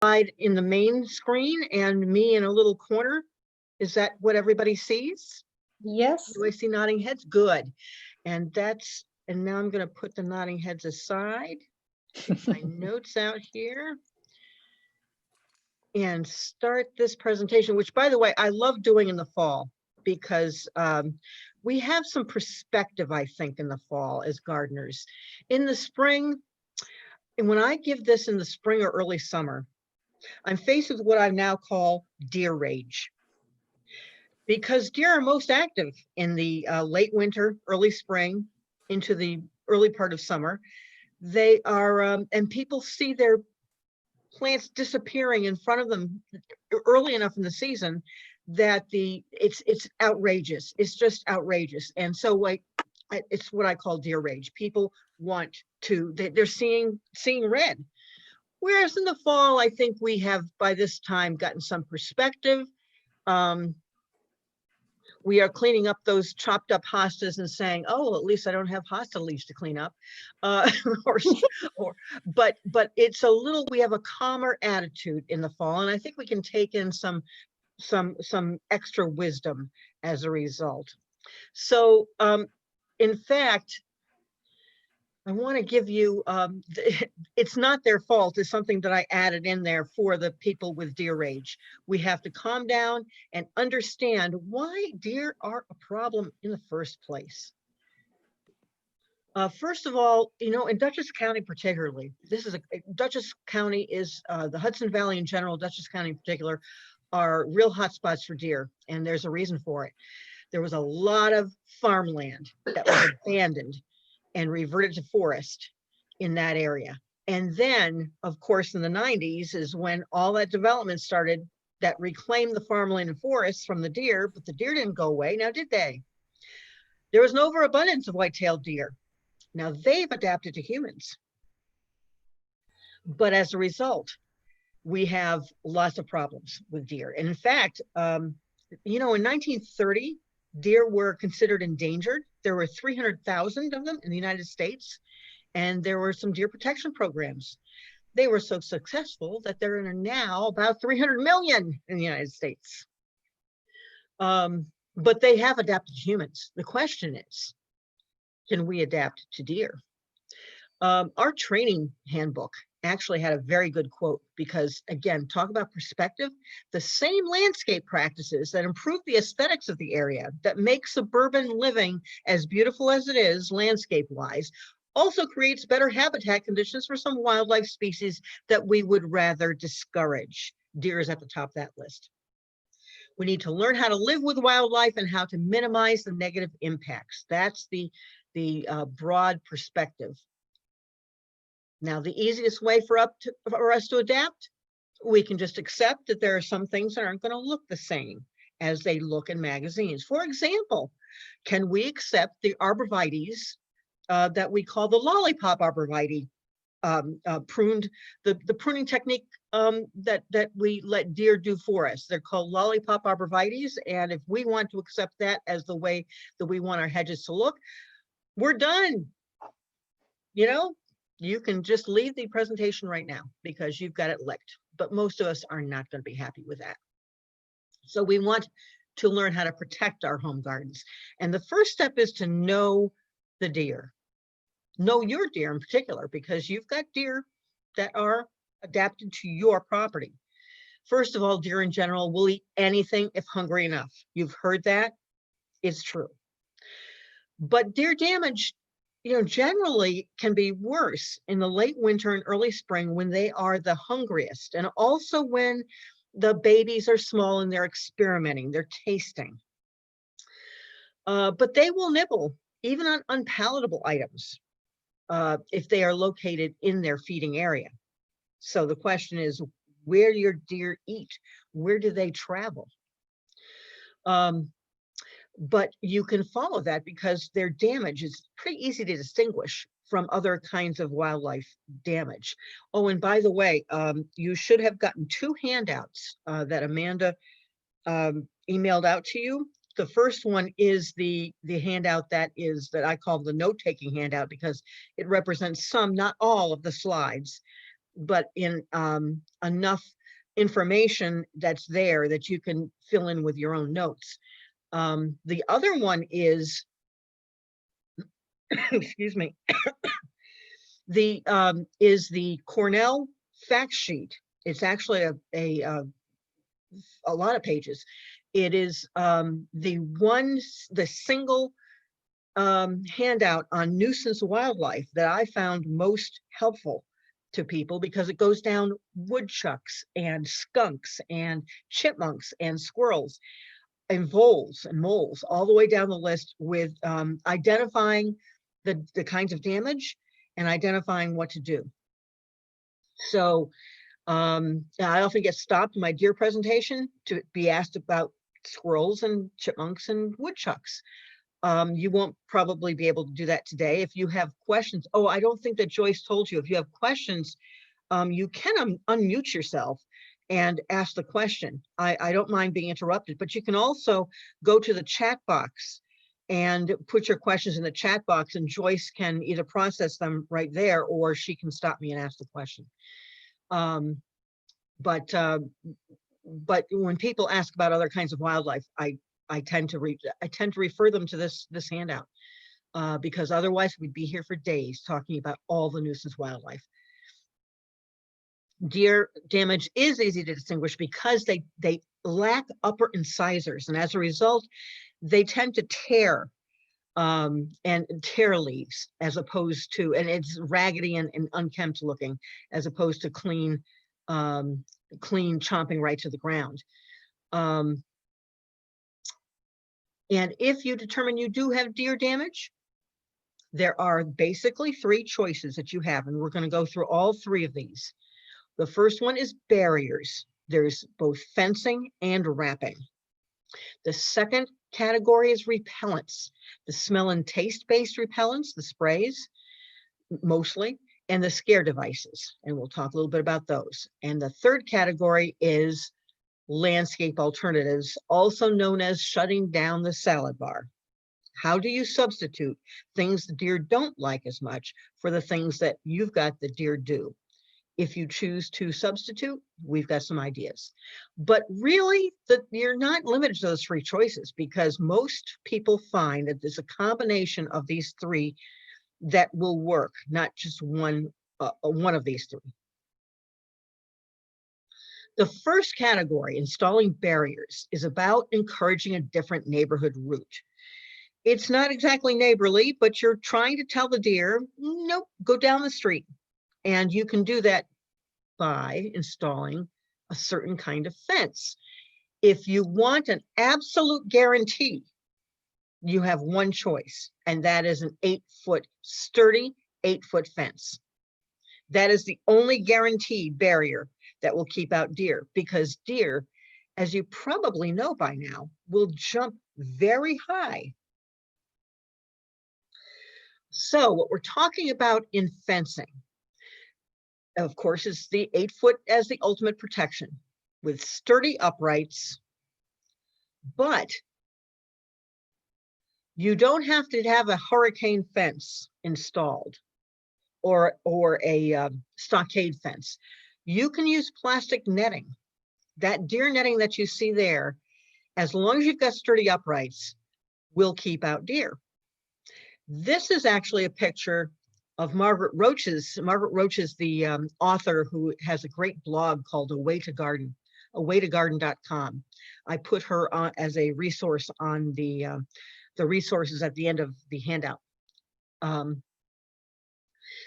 slide in the main screen and me in a little corner. Is that what everybody sees? Yes. Do I see nodding heads? Good. And now I'm going to put the nodding heads aside. Take my notes out here and start this presentation, which, by the way, I love doing in the fall because we have some perspective, I think, in the fall as gardeners. In the spring, and when I give this in the spring or early summer, I'm faced with what I now call deer rage. Because deer are most active in the late winter, early spring, into the early part of summer. They are, and people see their plants disappearing in front of them early enough in the season that it's outrageous. It's just outrageous. And so it's what I call deer rage. People want to, they're seeing red. Whereas in the fall, I think we have by this time gotten some perspective. We are cleaning up those chopped up hostas and saying, oh, at least I don't have hosta leaves to clean up. But it's a little, we have a calmer attitude in the fall. And I think we can take in some extra wisdom as a result. So in fact, I want to give you, it's not their fault. It's something that I added in there for the people with deer rage. We have to calm down and understand why deer are a problem in the first place. First of all, you know, in Dutchess County particularly, Dutchess County is the Hudson Valley in general, Dutchess County in particular, are real hot spots for deer, and there's a reason for it. There was a lot of farmland that was abandoned and reverted to forest in that area. And then, of course, in the 90s is when all that development started that reclaimed the farmland and forests from the deer, but the deer didn't go away. Now, did they? There was an overabundance of white-tailed deer. Now, they've adapted to humans. But as a result, we have lots of problems with deer. And in fact, you know, in 1930, deer were considered endangered. There were 300,000 of them in the United States, and there were some deer protection programs. They were so successful that there are now about 300 million in the United States. But they have adapted to humans. The question is, can we adapt to deer? Our training handbook actually had a very good quote because, again, talk about perspective. The same landscape practices that improve the aesthetics of the area, that make suburban living as beautiful as it is landscape-wise, also creates better habitat conditions for some wildlife species that we would rather discourage. Deer is at the top of that list. We need to learn how to live with wildlife and how to minimize the negative impacts. That's the broad perspective. Now, the easiest way for us to adapt, we can just accept that there are some things that aren't going to look the same as they look in magazines. For example, can we accept the arborvitaes that we call the lollipop arborvitae, pruned, the pruning technique that we let deer do for us? They're called lollipop arborvitaes, and if we want to accept that as the way that we want our hedges to look, we're done. You know, you can just leave the presentation right now because you've got it licked, but most of us are not going to be happy with that. So we want to learn how to protect our home gardens. And the first step is to know the deer. Know your deer in particular, because you've got deer that are adapted to your property. First of all, deer in general will eat anything if hungry enough. You've heard that. It's true. But deer damage, you know, generally can be worse in the late winter and early spring when they are the hungriest, and also when the babies are small and they're experimenting, they're tasting. But they will nibble even on unpalatable items if they are located in their feeding area. So the question is, where do your deer eat? Where do they travel? But you can follow that because their damage is pretty easy to distinguish from other kinds of wildlife damage. Oh, and by the way, you should have gotten 2 handouts that Amanda emailed out to you. The first one is the handout that I call the note-taking handout because it represents some, not all, of the slides. but in enough information that's there that you can fill in with your own notes. The other one is, excuse me, is the Cornell fact sheet. It's actually a lot of pages. It is the single handout on nuisance wildlife that I found most helpful to people, because it goes down woodchucks and skunks and chipmunks and squirrels and voles and moles all the way down the list, with identifying the kinds of damage and identifying what to do. So I often get stopped in my deer presentation to be asked about squirrels and chipmunks and woodchucks. You won't probably be able to do that today. If you have questions, oh, I don't think that Joyce told you, if you have questions, you can unmute yourself and ask the question. I don't mind being interrupted, but you can also go to the chat box and put your questions in the chat box, and Joyce can either process them right there, or she can stop me and ask the question. But when people ask about other kinds of wildlife, I tend to refer them to this handout, because otherwise we'd be here for days talking about all the nuisance wildlife. Deer damage is easy to distinguish because they lack upper incisors, and as a result, they tend to tear and tear leaves, as opposed to, and it's raggedy and unkempt looking, as opposed to clean chomping right to the ground. And if you determine you do have deer damage, there are basically 3 choices that you have, and we're going to go through all 3 of these. The first one is barriers. There's both fencing and wrapping. The second category is repellents, the smell and taste-based repellents, the sprays, mostly, and the scare devices. And we'll talk a little bit about those. And the third category is landscape alternatives, also known as shutting down the salad bar. How do you substitute things the deer don't like as much for the things that you've got the deer do? If you choose to substitute, we've got some ideas. But really, you're not limited to those 3 choices, because most people find that there's a combination of these 3 that will work, not just one of these 3. The first category, installing barriers, is about encouraging a different neighborhood route. It's not exactly neighborly, but you're trying to tell the deer, nope, go down the street. And you can do that by installing a certain kind of fence. If you want an absolute guarantee, you have one choice, and that is an 8-foot sturdy 8-foot fence. That is the only guaranteed barrier that will keep out deer, because deer, as you probably know by now, will jump very high. So what we're talking about in fencing, of course, is the 8-foot as the ultimate protection with sturdy uprights, but you don't have to have a hurricane fence installed or a stockade fence. You can use plastic netting. That deer netting that you see there, as long as you've got sturdy uprights, will keep out deer. This is actually a picture of Margaret Roach's. Margaret Roach is the author who has a great blog called A Way to Garden, awaytogarden.com. I put her on as a resource on the resources at the end of the handout,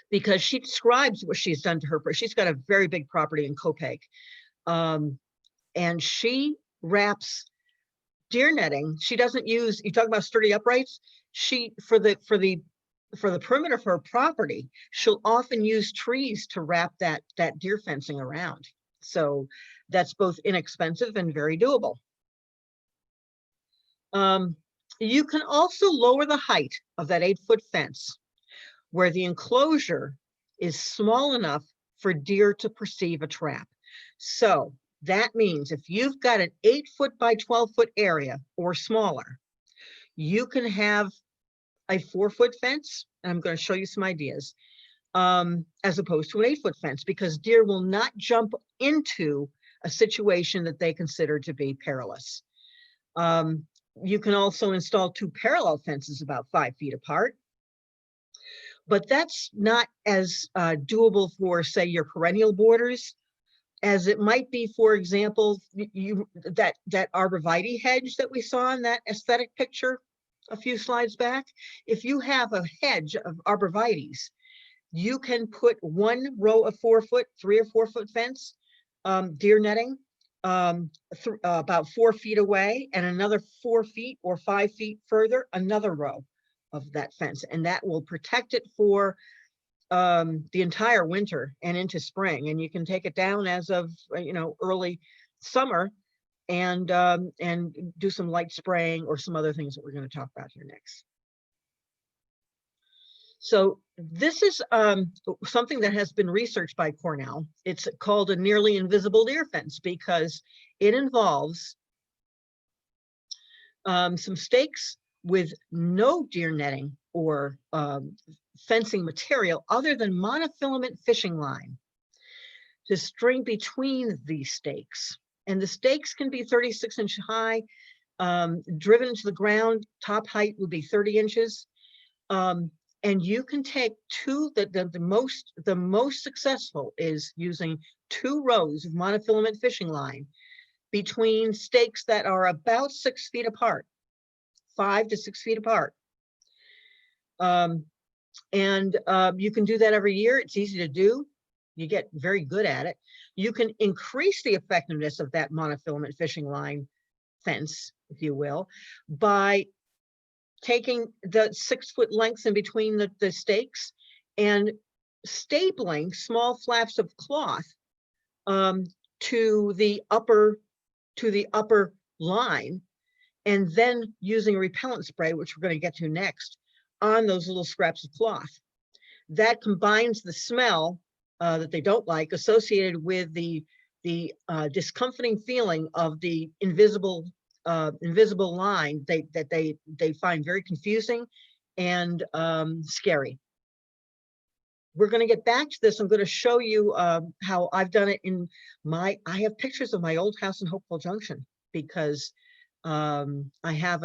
because she describes what she's done to her. She's got a very big property in Copeg, and she wraps deer netting. She doesn't use, you talk about sturdy uprights, she for the perimeter of her property, she'll often use trees to wrap that deer fencing around. So that's both inexpensive and very doable. You can also lower the height of that 8-foot fence where the enclosure is small enough for deer to perceive a trap. So that means if you've got an 8-foot by 12-foot area or smaller, you can have a 4-foot fence, and I'm going to show you some ideas. as opposed to an 8-foot fence, because deer will not jump into a situation that they consider to be perilous. You can also install 2 parallel fences about 5 feet apart, but that's not as doable for, say, your perennial borders as it might be, for example, that arborvitae hedge that we saw in that aesthetic picture a few slides back. If you have a hedge of arborvitaes, you can put 1 row of 4-foot, 3 or 4-foot fence, deer netting, about 4 feet away, and another 4 feet or 5 feet further, another row of that fence, and that will protect it for the entire winter and into spring. And you can take it down as of early summer and do some light spraying or some other things that we're going to talk about here next. So this is something that has been researched by Cornell. It's called a nearly invisible deer fence because it involves some stakes with no deer netting or fencing material other than monofilament fishing line to string between these stakes. And the stakes can be 36-inch high, driven into the ground. Top height would be 30 inches. And you can take the most successful is using 2 rows of monofilament fishing line between stakes that are about 6 feet apart, 5 to 6 feet apart. You can do that every year. It's easy to do. You get very good at it. You can increase the effectiveness of that monofilament fishing line fence, if you will, by taking the 6-foot lengths in between the stakes and stapling small flaps of cloth to the upper line, and then using a repellent spray, which we're going to get to next, on those little scraps of cloth. That combines the smell that they don't like associated with the discomforting feeling of the invisible line that they find very confusing and scary. We're going to get back to this. I'm going to show you how I've done it I have pictures of my old house in Hopewell Junction because I have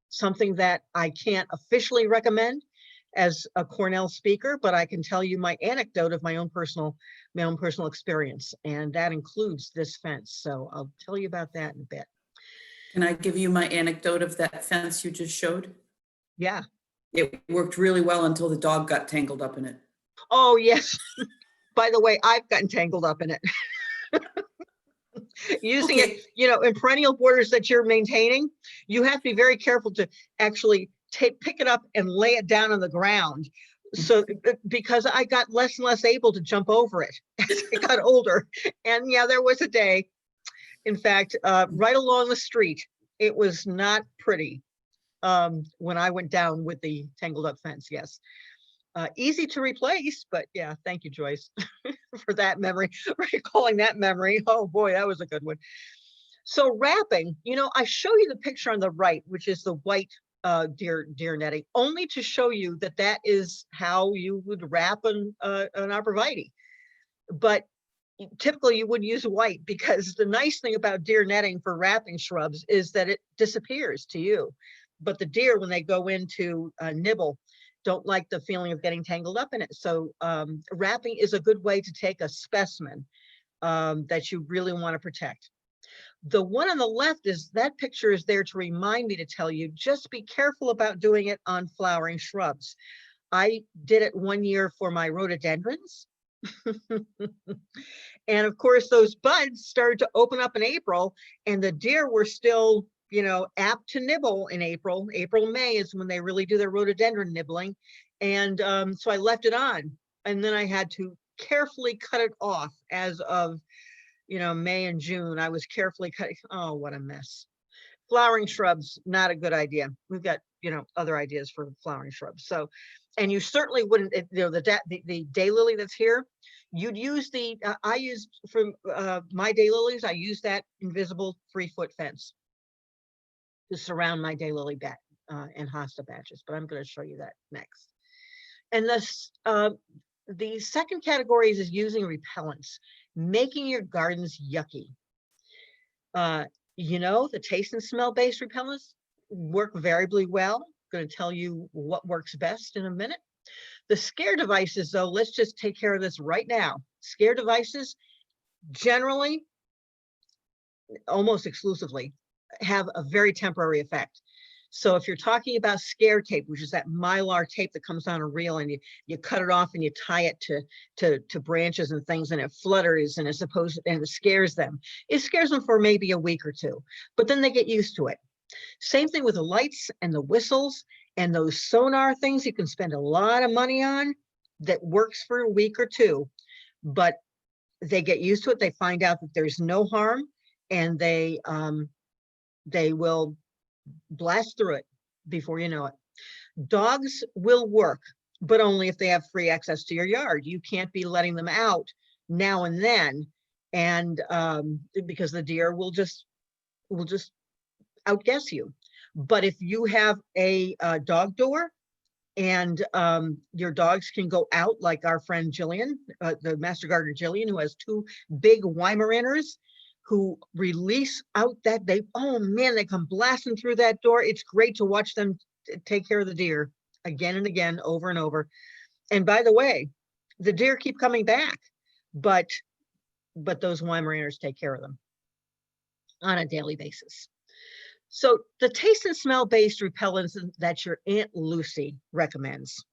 something that I can't officially recommend as a Cornell speaker, but I can tell you my anecdote of my own personal experience, and that includes this fence. So I'll tell you about that in a bit. Can I give you my anecdote of that fence you just showed? Yeah. It worked really well until the dog got tangled up in it. Oh, yes. By the way, I've gotten tangled up in it. Using it, in perennial borders that you're maintaining, you have to be very careful to actually pick it up and lay it down on the ground. So because I got less and less able to jump over it as I got older. And yeah, there was a day, in fact, right along the street, it was not pretty when I went down with the tangled up fence. Yes. Easy to replace, but yeah, thank you, Joyce, for that memory, recalling that memory. Oh boy, that was a good one. So wrapping, I show you the picture on the right, which is the white deer netting, only to show you that is how you would wrap an arborvitae. But typically you would use white, because the nice thing about deer netting for wrapping shrubs is that it disappears to you. But the deer, when they go into nibble, don't like the feeling of getting tangled up in it. So wrapping is a good way to take a specimen that you really want to protect. The one on the left that picture is there to remind me to tell you, just be careful about doing it on flowering shrubs. I did it one year for my rhododendrons. And of course, those buds started to open up in April, and the deer were still apt to nibble in April. May is when they really do their rhododendron nibbling. And so I left it on, and then I had to carefully cut it off as of, May and June. I was carefully cutting. Oh, what a mess. Flowering shrubs, not a good idea. We've got, other ideas for flowering shrubs. So, and you certainly wouldn't, the daylily that's here, you'd use I used for my daylilies, I used that invisible 3-foot fence to surround my daylily and hosta batches, but I'm going to show you that next. And this, the second category is using repellents, making your gardens yucky. You know, the taste and smell based repellents work variably well. Going to tell you what works best in a minute. The scare devices, though, let's just take care of this right now. Scare devices generally, almost exclusively, have a very temporary effect. So if you're talking about scare tape, which is that mylar tape that comes on a reel and you cut it off and you tie it to branches and things, and it flutters and it scares them. It scares them for maybe a week or two, but then they get used to it. Same thing with the lights and the whistles and those sonar things you can spend a lot of money on that works for a week or two, but they get used to it. They find out that there's no harm, and they will blast through it before you know it. Dogs will work, but only if they have free access to your yard. You can't be letting them out now and then, and because the deer will just outguess you. But if you have a dog door, and your dogs can go out, like our friend Jillian, the master gardener Jillian, who has 2 big Weimaraners who release out that oh man, they come blasting through that door. It's great to watch them take care of the deer again and again, over and over. And by the way, the deer keep coming back, but those Weimaraners take care of them on a daily basis. So the taste and smell based repellents that your Aunt Lucy recommends.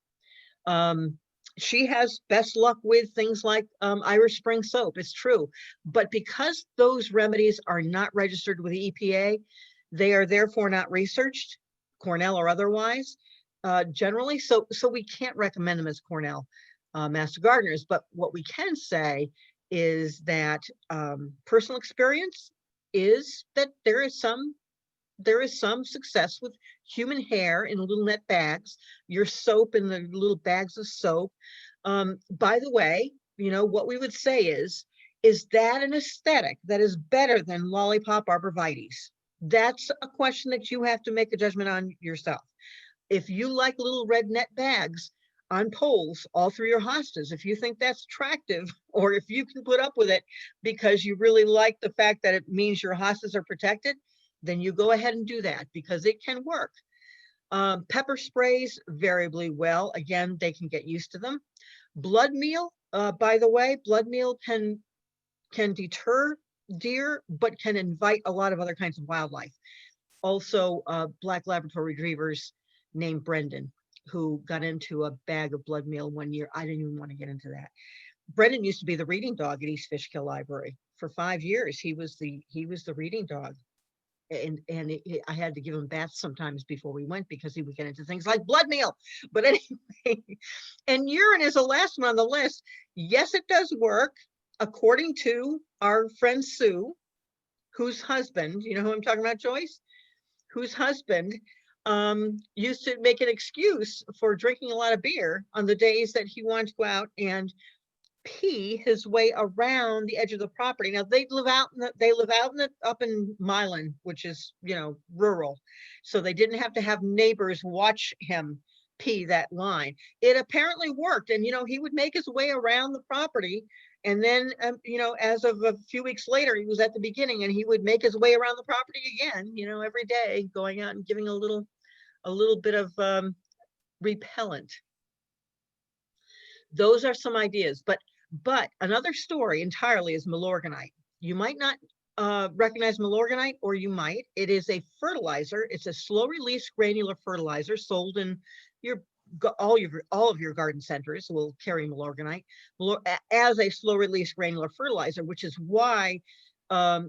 She has best luck with things like Irish Spring soap. It's true, but because those remedies are not registered with the EPA, they are therefore not researched, Cornell or otherwise, generally. So we can't recommend them as Cornell Master Gardeners. But what we can say is that personal experience is that there is some success with human hair in little net bags, your soap in the little bags of soap. By the way, you know, what we would say is that an aesthetic that is better than lollipop arborvitaes? That's a question that you have to make a judgment on yourself. If you like little red net bags on poles all through your hostas, if you think that's attractive, or if you can put up with it because you really like the fact that it means your hostas are protected, then you go ahead and do that, because it can work. Pepper sprays variably well. Again, they can get used to them. Blood meal, by the way, blood meal can deter deer, but can invite a lot of other kinds of wildlife. Also, black Labrador retrievers named Brendan, who got into a bag of blood meal one year. I didn't even want to get into that. Brendan used to be the reading dog at East Fishkill Library. For 5 years, he was the reading dog. And I had to give him baths sometimes before we went, because he would get into things like blood meal. But anyway, and urine is the last one on the list. Yes, it does work, according to our friend Sue, whose husband, you know who I'm talking about, Joyce, whose husband used to make an excuse for drinking a lot of beer on the days that he wanted to go out and pee his way around the edge of the property. Now they live out up in Milan, which is, you know, rural, so they didn't have to have neighbors watch him pee that line. It apparently worked, and you know, he would make his way around the property, and then you know, as of a few weeks later, he was at the beginning, and he would make his way around the property again, you know, every day, going out and giving a little bit of repellent. Those are some ideas, but another story entirely is Milorganite. You might not recognize Milorganite, or you might. It is a fertilizer. It's a slow-release granular fertilizer sold in all of your garden centers will carry Milorganite as a slow-release granular fertilizer, which is why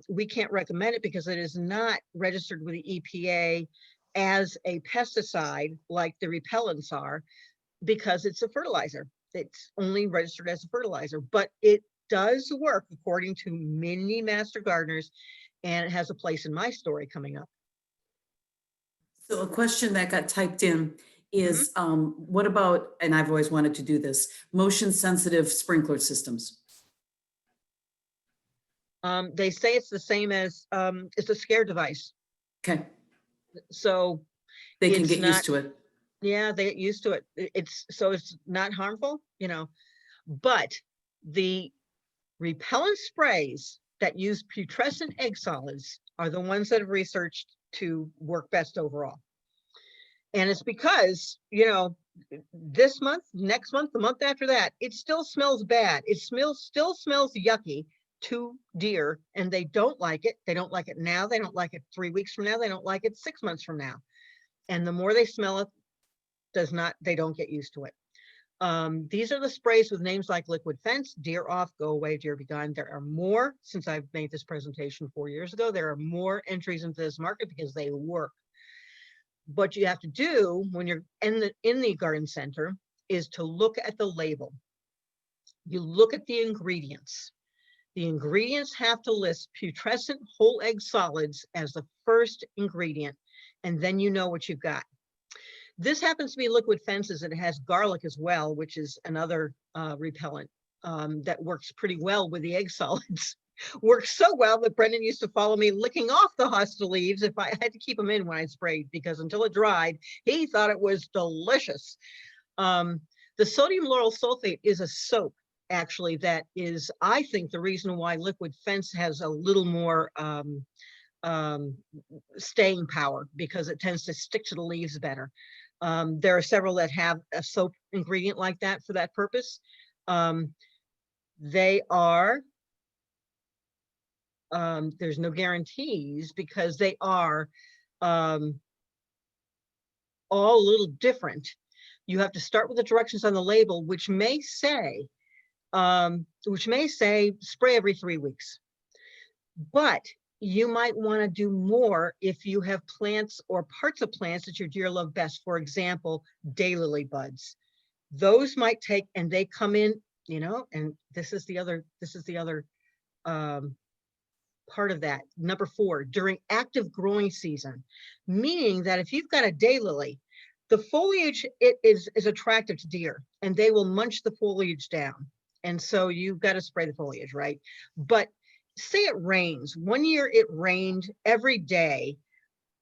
we can't recommend it, because it is not registered with the EPA as a pesticide like the repellents are, because it's a fertilizer. It's only registered as a fertilizer, but it does work according to many master gardeners, and it has a place in my story coming up. So a question that got typed in is, what about, and I've always wanted to do this, motion sensitive sprinkler systems? They say it's the same as, it's a scare device. Okay. So they can get used to it. Yeah, they get used to it. It's not harmful, but the repellent sprays that use putrescent egg solids are the ones that have researched to work best overall. And it's because, this month, next month, the month after that, it still smells bad. It still smells yucky to deer, and they don't like it. They don't like it now. They don't like it 3 weeks from now. They don't like it 6 months from now. And the more they smell it, they don't get used to it. These are the sprays with names like Liquid Fence, Deer Off, Go Away, Deer Be Gone. There are more, since I've made this presentation 4 years ago, there are more entries into this market because they work. What you have to do when you're in the garden center is to look at the label. You look at the ingredients. The ingredients have to list putrescent whole egg solids as the first ingredient, and then you know what you've got. This happens to be Liquid Fences, and it has garlic as well, which is another repellent that works pretty well with the egg solids. Works so well that Brendan used to follow me licking off the hosta leaves if I had to keep them in when I sprayed, because until it dried, he thought it was delicious. The sodium lauryl sulfate is a soap, actually, that is, I think, the reason why Liquid Fence has a little more staying power, because it tends to stick to the leaves better. There are several that have a soap ingredient like that for that purpose. They are, there's no guarantees, because they are all a little different. You have to start with the directions on the label, which may say spray every 3 weeks. But you might want to do more if you have plants or parts of plants that your deer love best. For example, daylily buds. Those might take, and they come in, and this is the other part of that. Number 4, during active growing season, meaning that if you've got a daylily, the foliage is attractive to deer, and they will munch the foliage down. And so you've got to spray the foliage, right? But say it rains. One year it rained every day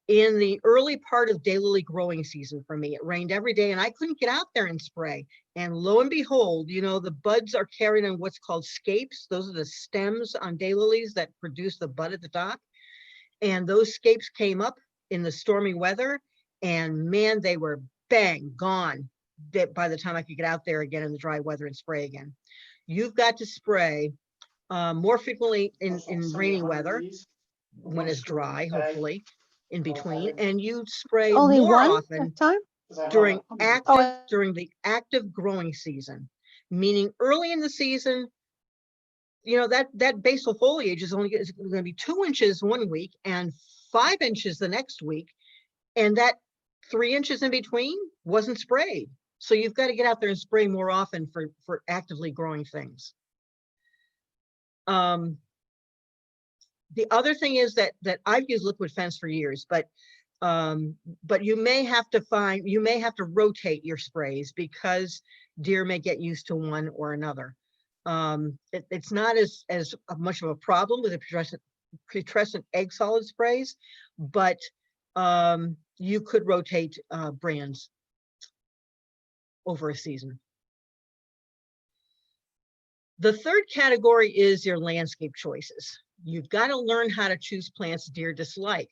in the early part of daylily growing season for me. It rained every day and I couldn't get out there and spray. And lo and behold, the buds are carried on what's called scapes. Those are the stems on daylilies that produce the bud at the top. And those scapes came up in the stormy weather, and man, they were bang, gone by the time I could get out there again in the dry weather and spray again. You've got to spray more frequently in rainy weather when it's dry, hopefully in between, and you spray Only more one often time? during Oh, the active growing season, meaning early in the season. That basal foliage is going to be 2 inches 1 week and 5 inches the next week, and that 3 inches in between wasn't sprayed. So you've got to get out there and spray more often for actively growing things. The other thing is that I've used Liquid Fence for years, but you may have to rotate your sprays, because deer may get used to one or another. It's not as much of a problem with the putrescent egg solid sprays, but you could rotate brands over a season. The third category is your landscape choices. You've got to learn how to choose plants deer dislike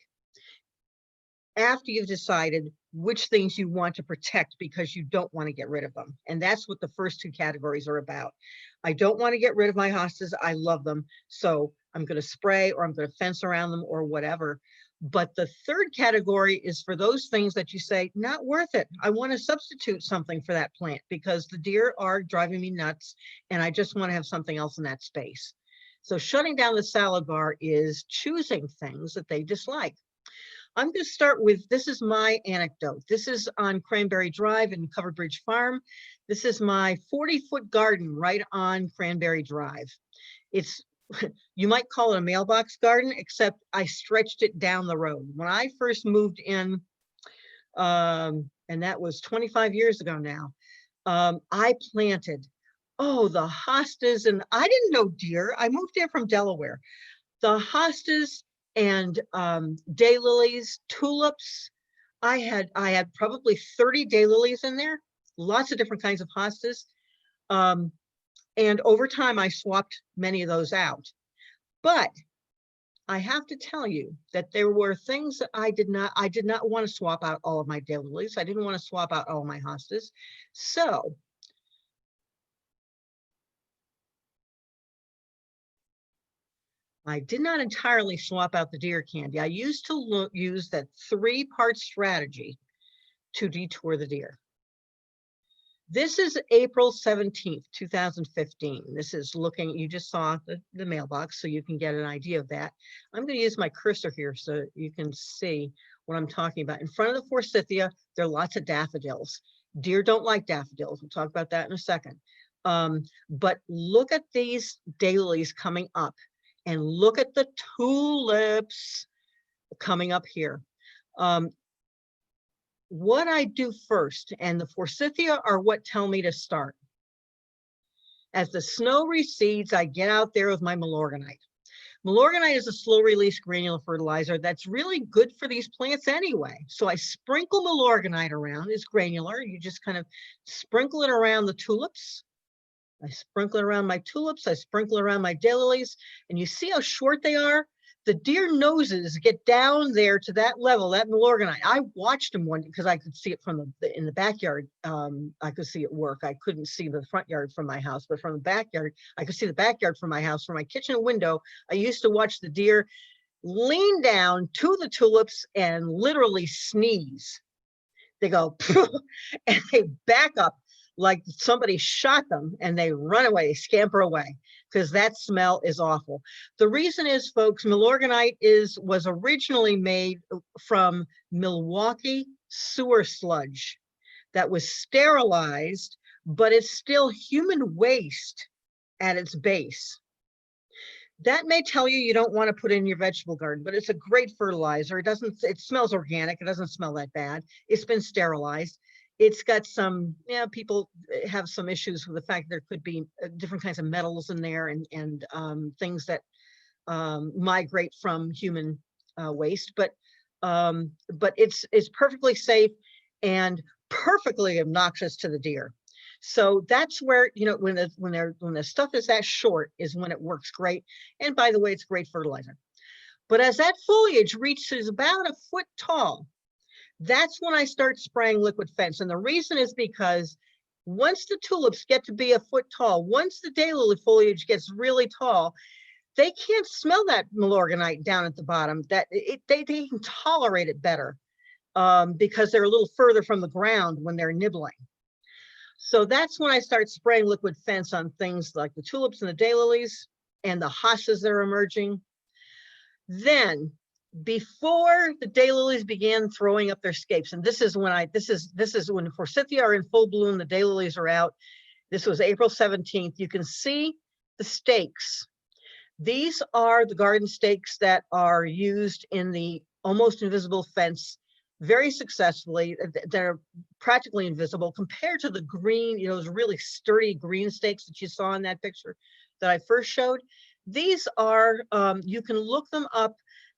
after you've decided which things you want to protect because you don't want to get rid of them. And that's what the first 2 categories are about. I don't want to get rid of my hostas. I love them. So I'm going to spray, or I'm going to fence around them, or whatever. But the third category is for those things that you say, not worth it. I want to substitute something for that plant because the deer are driving me nuts and I just want to have something else in that space. So shutting down the salad bar is choosing things that they dislike. I'm going to start with, this is my anecdote. This is on Cranberry Drive in Covered Bridge Farm. This is my 40-foot garden right on Cranberry Drive. It's, you might call it a mailbox garden, except I stretched it down the road. When I first moved in, and that was 25 years ago now, I planted, the hostas, and I didn't know deer. I moved there from Delaware. The hostas and daylilies, tulips, I had probably 30 daylilies in there, lots of different kinds of hostas. And over time, I swapped many of those out. But I have to tell you that there were things that I did not want to swap out all of my daylilies. I didn't want to swap out all of my hostas. So I did not entirely swap out the deer candy. I used to use that 3-part strategy to detour the deer. This is April 17th, 2015. This is looking, you just saw the mailbox, so you can get an idea of that. I'm going to use my cursor here so you can see what I'm talking about. In front of the forsythia, there are lots of daffodils. Deer don't like daffodils. We'll talk about that in a second. But look at these daylilies coming up, and look at the tulips coming up here. What I do first, and the forsythia are what tell me to start. As the snow recedes, I get out there with my Milorganite. Milorganite is a slow release granular fertilizer that's really good for these plants anyway. So I sprinkle Milorganite around. It's granular. You just kind of sprinkle it around the tulips. I sprinkle it around my tulips. I sprinkle it around my daylilies. And you see how short they are? The deer noses get down there to that level, that Milorganite. I watched them one because I could see it from in the backyard. I could see it work. I couldn't see the front yard from my house, but from the backyard, I could see the backyard from my house. From my kitchen window, I used to watch the deer lean down to the tulips and literally sneeze. They go, and they back up like somebody shot them, and they run away, scamper away, because that smell is awful. The reason is, folks, Milorganite was originally made from Milwaukee sewer sludge that was sterilized, but it's still human waste at its base. That may tell you don't want to put in your vegetable garden, but it's a great fertilizer. It smells organic. It doesn't smell that bad. It's been sterilized. It's got some, people have some issues with the fact there could be different kinds of metals in there and things that migrate from human waste, but it's perfectly safe and perfectly obnoxious to the deer. So that's where, when the stuff is that short is when it works great. And by the way, it's great fertilizer. But as that foliage reaches about a foot tall, that's when I start spraying liquid fence. And the reason is because once the tulips get to be a foot tall, once the daylily foliage gets really tall, they can't smell that Milorganite down at the bottom. They can tolerate it better because they're a little further from the ground when they're nibbling. So that's when I start spraying liquid fence on things like the tulips and the daylilies and the hostas that are emerging. Then, before the daylilies began throwing up their scapes, and this is when the forsythia are in full bloom, the daylilies are out. This was April 17th. You can see the stakes. These are the garden stakes that are used in the almost invisible fence very successfully. They're practically invisible compared to the green, those really sturdy green stakes that you saw in that picture that I first showed. These are, you can look them up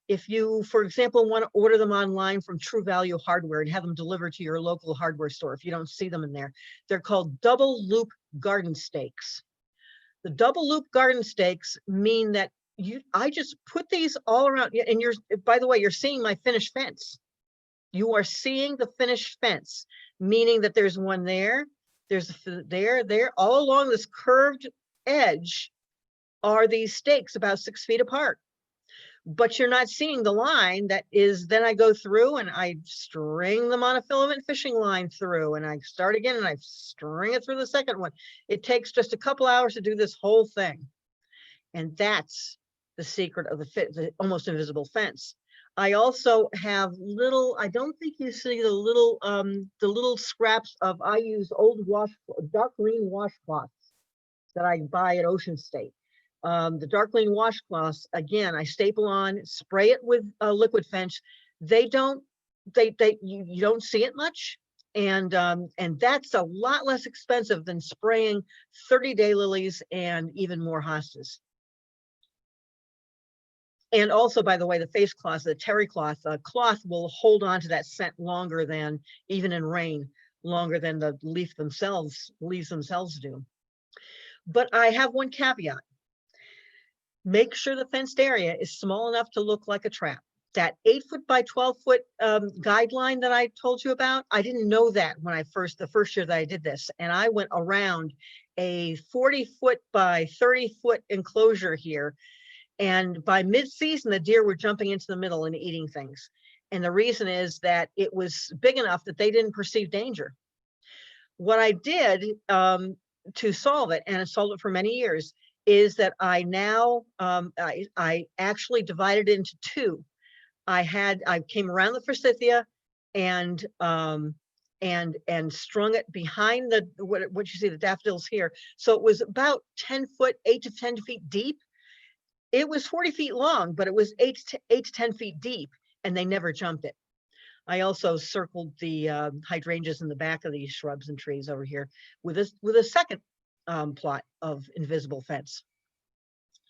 if you, for example, want to order them online from True Value Hardware and have them delivered to your local hardware store if you don't see them in there. They're called double loop garden stakes. The double loop garden stakes mean that I just put these all around, and by the way, you're seeing my finished fence. You are seeing the finished fence, meaning that there's one there, there's there, all along this curved edge are these stakes about 6 feet apart. But you're not seeing the line that is, then I go through and I string the monofilament fishing line through, and I start again and I string it through the second one. It takes just a couple hours to do this whole thing. And that's the secret of the almost invisible fence. I also have I don't think you see the little scraps of, I use old dark green washcloths that I buy at Ocean State. The dark green washcloths, again, I staple on, spray it with liquid fence. You don't see it much. And that's a lot less expensive than spraying 30 daylilies and even more hostas. And also, by the way, the face cloth, the terry cloth, cloth will hold on to that scent longer than, even in rain, longer than the leaves themselves do. But I have one caveat. Make sure the fenced area is small enough to look like a trap. That 8-foot by 12-foot guideline that I told you about, I didn't know that when the first year that I did this. And I went around a 40-foot by 30-foot enclosure here. And by mid-season, the deer were jumping into the middle and eating things. And the reason is that it was big enough that they didn't perceive danger. What I did to solve it, and I solved it for many years, is that I now, I actually divided it into two. I came around the forsythia and strung it behind the, what you see, the daffodils here. So it was about 10 foot, 8 to 10 feet deep. It was 40 feet long, but it was 8 to 10 feet deep, and they never jumped it. I also circled the hydrangeas in the back of these shrubs and trees over here with a second plot of invisible fence.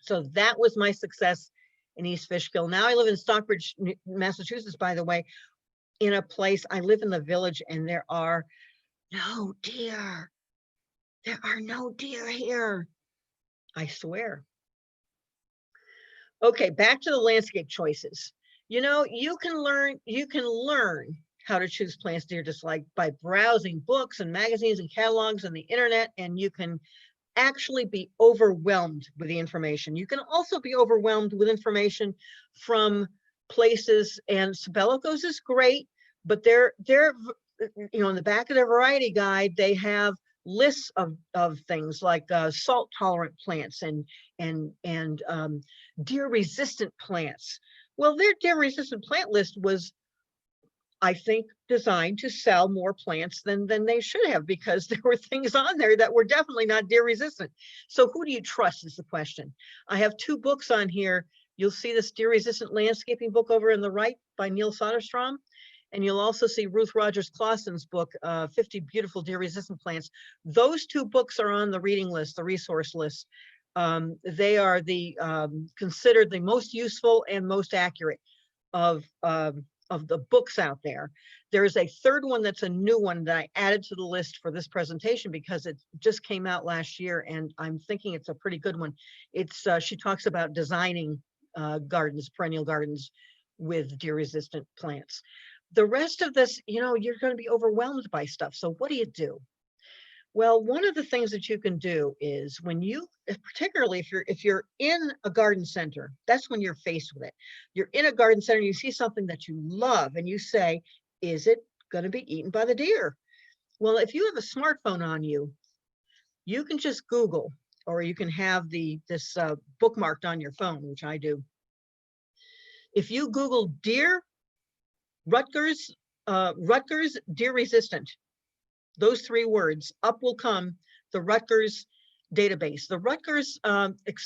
So that was my success in East Fishkill. Now I live in Stockbridge, Massachusetts, by the way, in a place, I live in the village, and there are no deer. There are no deer here, I swear. Okay, back to the landscape choices. You know, you can learn how to choose plants deer dislike by browsing books and magazines and catalogs on the internet, and you can actually be overwhelmed with the information. You can also be overwhelmed with information from places, and Sabellicos is great, but they're you know, in the back of their variety guide, they have lists of things like salt tolerant plants and deer resistant plants. Well, their deer resistant plant list was, I think, designed to sell more plants than they should have, because there were things on there that were definitely not deer resistant. So who do you trust is the question. I have 2 books on here. You'll see this deer resistant landscaping book over on the right by Neil Soderstrom. And you'll also see Ruth Rogers Clausen's book, 50 Beautiful Deer Resistant Plants. Those 2 books are on the reading list, the resource list. They are considered the most useful and most accurate of the books out there. There's a 3rd one that's a new one that I added to the list for this presentation because it just came out last year, and I'm thinking it's a pretty good one. It's she talks about designing gardens, perennial gardens, with deer resistant plants. The rest of this, you know, you're going to be overwhelmed by stuff. So what do? Well, one of the things that you can do is when you, particularly if you're in a garden center, that's when you're faced with it. You're in a garden center, you see something that you love, and you say, is it going to be eaten by the deer? Well, if you have a smartphone on you, you can just Google, or you can have this bookmarked on your phone, which I do. If you Google deer, Rutgers deer resistant, those 3 words, up will come the Rutgers database. The Rutgers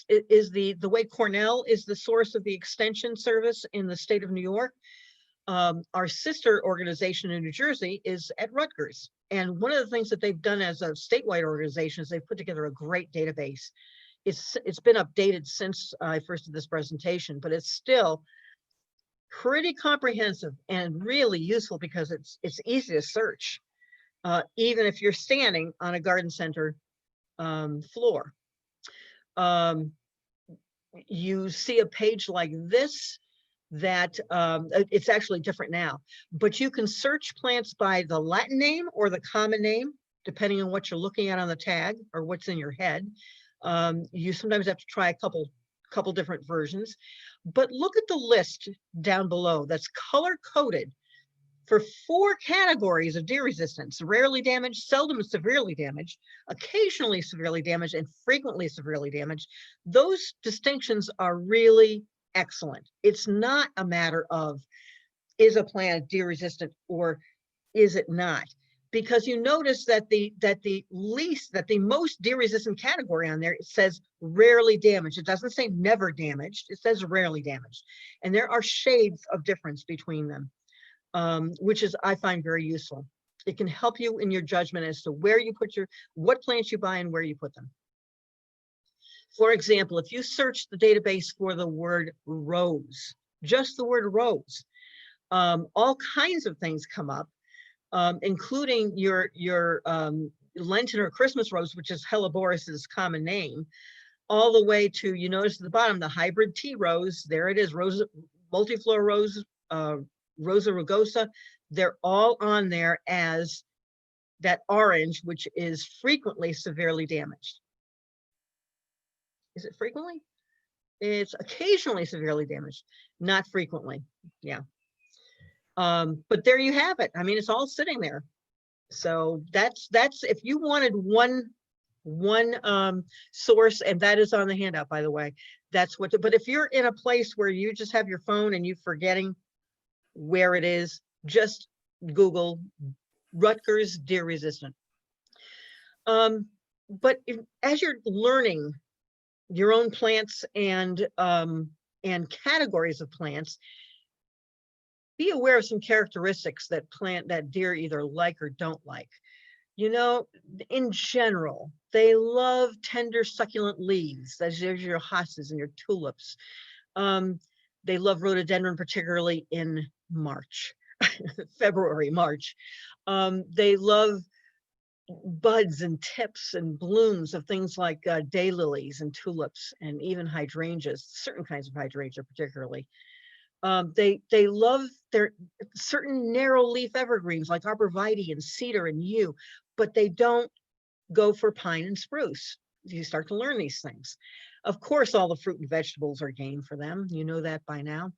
is the way Cornell is the source of the extension service in the state of New York. Our sister organization in New Jersey is at Rutgers. And one of the things that they've done as a statewide organization is they've put together a great database. It's been updated since I first did this presentation, but it's still pretty comprehensive and really useful because it's easy to search, even if you're standing on a garden center floor. You see a page like this that it's actually different now, but you can search plants by the Latin name or the common name, depending on what you're looking at on the tag or what's in your head. You sometimes have to try a couple different versions, but look at the list down below that's color coded for 4 categories of deer resistance: rarely damaged, seldom severely damaged, occasionally severely damaged, and frequently severely damaged. Those distinctions are really excellent. It's not a matter of, is a plant deer resistant or is it not? Because you notice that the most deer resistant category on there, it says rarely damaged. It doesn't say never damaged, it says rarely damaged. And there are shades of difference between them, which is, I find, very useful. It can help you in your judgment as to where you put what plants you buy and where you put them. For example, if you search the database for the word rose, just the word rose, all kinds of things come up, including your Lenten or Christmas rose, which is Helleborus's common name, all the way to, you notice at the bottom, the hybrid tea rose, there it is, rose, multiflora rose, Rosa rugosa, they're all on there as that orange, which is frequently severely damaged. Is it frequently? It's occasionally severely damaged, not frequently. Yeah. But there you have it. I mean, it's all sitting there. So that's if you wanted one source, and that is on the handout, by the way, that's what, but if you're in a place where you just have your phone and you're forgetting where it is, just Google Rutgers deer resistant. But as you're learning your own plants and categories of plants, be aware of some characteristics that deer either like or don't like. You know, in general, they love tender succulent leaves. There's your hostas and your tulips. They love rhododendron, particularly in March, February, March. They love buds and tips and blooms of things like daylilies and tulips and even hydrangeas, certain kinds of hydrangea particularly. They love their certain narrow leaf evergreens like arborvitae and cedar and yew, but they don't go for pine and spruce. You start to learn these things. Of course, all the fruit and vegetables are game for them. You know that by now.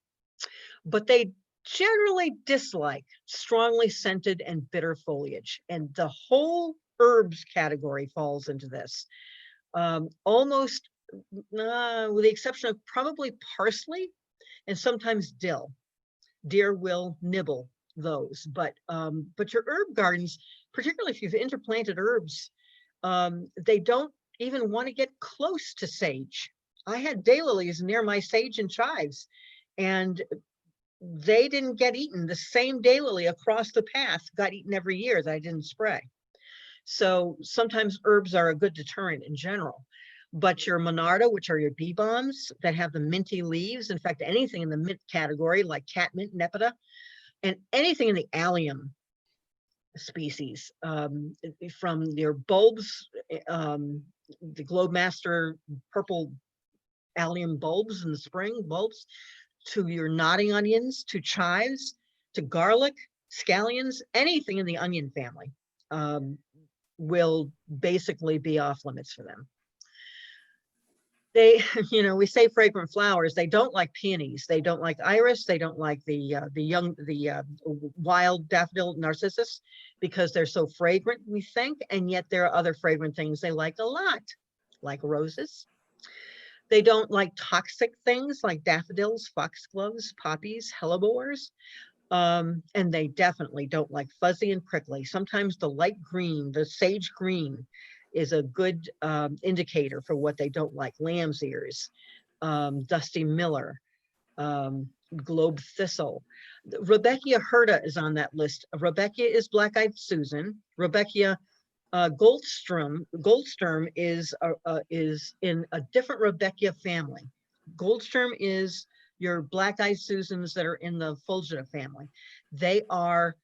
But they generally dislike strongly scented and bitter foliage. And the whole herbs category falls into this. Almost, with the exception of probably parsley and sometimes dill. Deer will nibble those, but your herb gardens, particularly if you've interplanted herbs, they don't even want to get close to sage. I had daylilies near my sage and chives, and they didn't get eaten. The same daylily across the path got eaten every year that I didn't spray. So sometimes herbs are a good deterrent in general. But your monarda, which are your bee balms that have the minty leaves, in fact, anything in the mint category like catmint, nepeta, and anything in the allium species, from your bulbs, the Globemaster purple allium bulbs in the spring, bulbs, to your nodding onions, to chives, to garlic, scallions, anything in the onion family will basically be off limits for them. They, you know, we say fragrant flowers. They don't like peonies. They don't like iris. They don't like the wild daffodil narcissus because they're so fragrant, we think. And yet there are other fragrant things they like a lot, like roses. They don't like toxic things like daffodils, foxgloves, poppies, hellebores. And they definitely don't like fuzzy and prickly. Sometimes the light green, the sage green, is a good indicator for what they don't like. Lamb's ears, dusty miller, globe thistle. Rudbeckia hirta is on that list. Rudbeckia is black-eyed Susan. Rudbeckia Goldsturm is in a different Rudbeckia family. Goldsturm is your black-eyed Susans that are in the Fulgida family. They are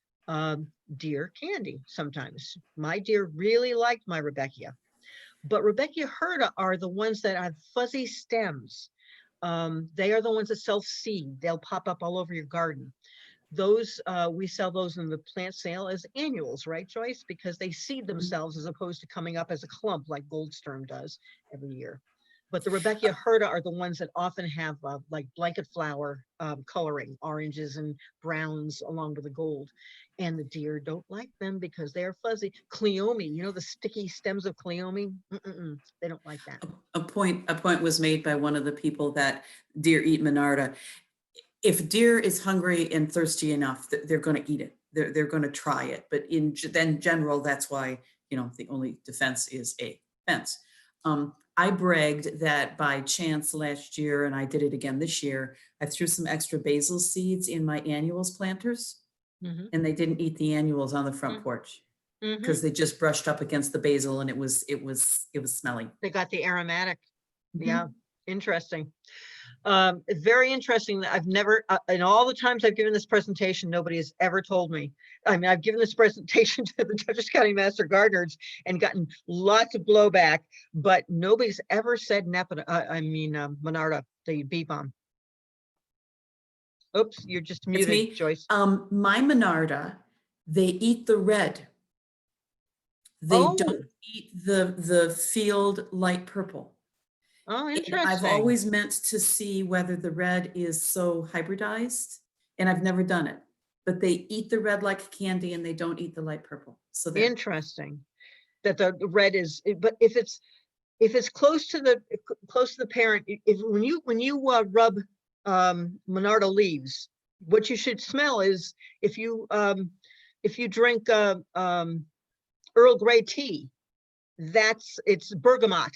deer candy sometimes. My deer really liked my Rudbeckia. But Rudbeckia hirta are the ones that have fuzzy stems. They are the ones that self-seed. They'll pop up all over your garden. Those, we sell those in the plant sale as annuals, right, Joyce? Because they seed themselves as opposed to coming up as a clump like Goldsturm does every year. But the Rudbeckia hirta are the ones that often have like blanket flower coloring, oranges and browns along with the gold. And the deer don't like them because they're fuzzy. Cleome, you know the sticky stems of Cleome? They don't like that. A point was made by one of the people that deer eat monarda. If deer is hungry and thirsty enough, they're going to eat it. They're going to try it. But in general, that's why, you know, the only defense is a fence. I bragged that by chance last year, and I did it again this year, I threw some extra basil seeds in my annuals planters, and they didn't eat the annuals on the front porch because they just brushed up against the basil and it was smelly. They got the aromatic. Yeah, interesting. Very interesting. That I've never, in all the times I've given this presentation, nobody has ever told me. I mean, I've given this presentation to the Dutchess County Master Gardeners and gotten lots of blowback, but nobody's ever said Monarda, the bee balm. Oops, you're just It's muted, me. Joyce. My Monarda, they eat the red. They Oh, don't eat the field light purple. oh, And interesting. I've always meant to see whether the red is so hybridized, and I've never done it. But they eat the red like candy, and they don't eat the light purple. So they're Interesting that the red is, but if it's close to the parent, if when you rub Monarda leaves, what you should smell is if you drink Earl Grey tea, it's bergamot,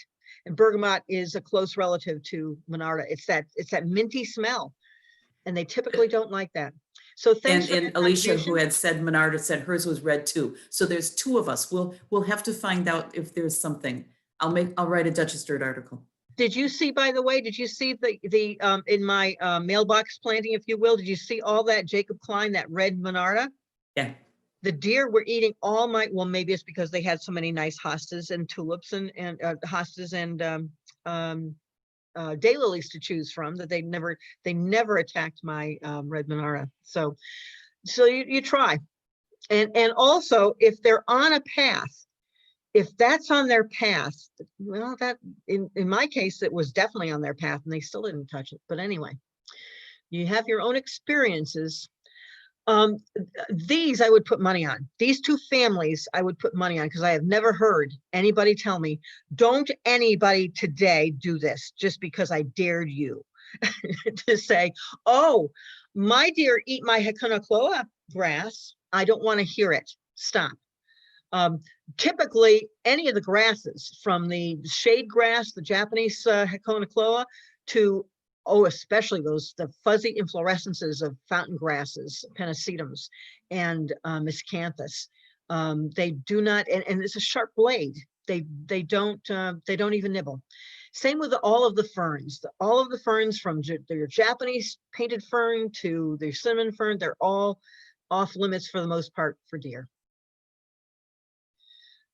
and bergamot is a close relative to Monarda. It's that minty smell, and they typically don't like that. So thanks for and that Alicia, who contribution. had said Menarda, said hers was red too. So there's two of us. We'll have to find out if there's something. I'll write a Duchess Dirt article. Did you see, by the way, did you see the in my mailbox planting, if you will, did you see all that Jacob Klein, that red Monarda? Yeah. The deer were eating all my, well, maybe it's because they had so many nice hostas and tulips and hostas and daylilies to choose from, that they never attacked my red Monarda. So you try. And also, if they're on a path, if that's on their path, well, that in my case, it was definitely on their path and they still didn't touch it. But anyway, you have your own experiences. These I would put money on. These two families I would put money on, because I have never heard anybody tell me, don't anybody today do this just because I dared you to say, oh, my deer eat my Heconocloa grass. I don't want to hear it. Stop. Typically, any of the grasses, from the shade grass, the Japanese Heconocloa, to especially the fuzzy inflorescences of fountain grasses, pennisetums, and miscanthus. They do not, and it's a sharp blade. They don't even nibble. Same with all of the ferns. All of the ferns, from their Japanese painted fern to the cinnamon fern, they're all off limits for the most part for deer.